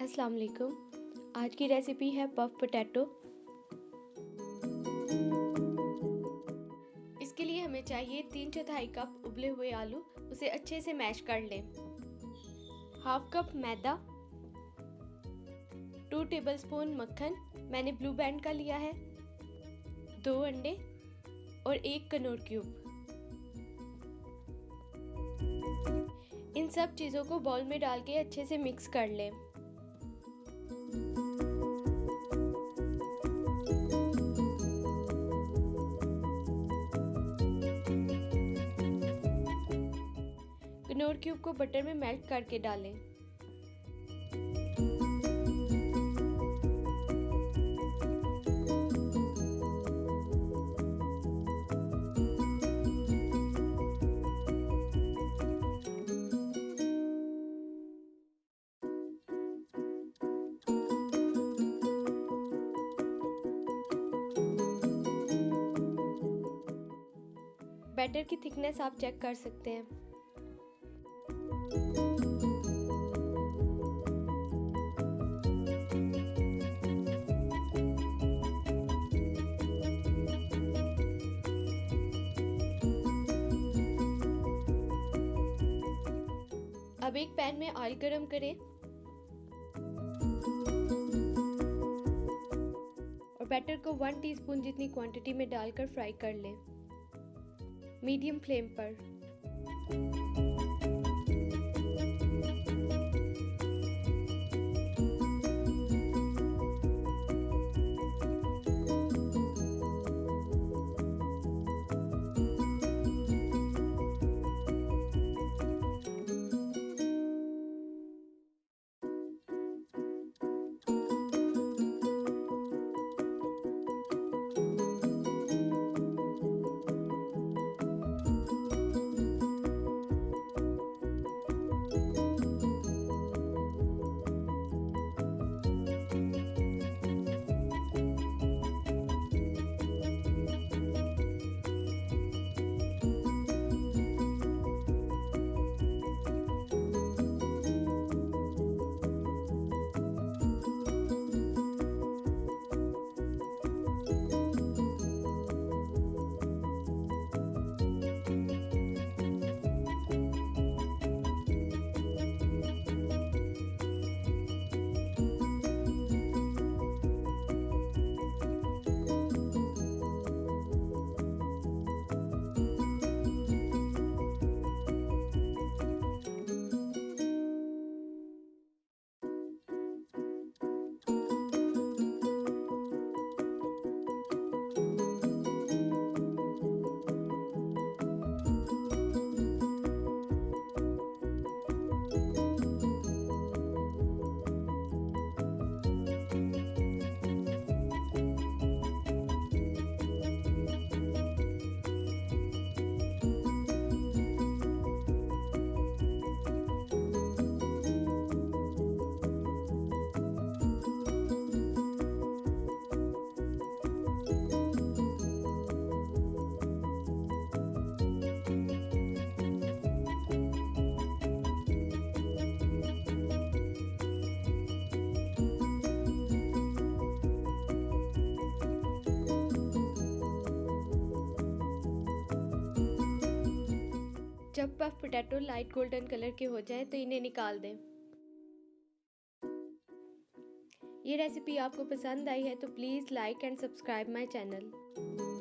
अस्सलाम वालेकुम। आज की रेसिपी है पफ पोटैटो। इसके लिए हमें चाहिए 3/4 कप उबले हुए आलू। उसे अच्छे से मैश कर लें। हाफ कप मैदा, 2 टेबलस्पून मक्खन, मैंने ब्लू बैंड का लिया है, 2 अंडे और 1 कनौर क्यूब। इन सब चीज़ों को बाउल में डाल के अच्छे से मिक्स कर लें। कनौर क्यूब को बटर में मेल्ट करके डालें। बैटर की थिकनेस आप चेक कर सकते हैं। अब एक पैन में ऑयल गरम करें और बैटर को 1 टीस्पून जितनी क्वांटिटी में डालकर फ्राई कर लें, मीडियम फ्लेम पर। जब puff potato light golden colour के हो जाए तो इन्हें निकाल दें। ये रेसिपी आपको पसंद आई है तो please like and subscribe my channel.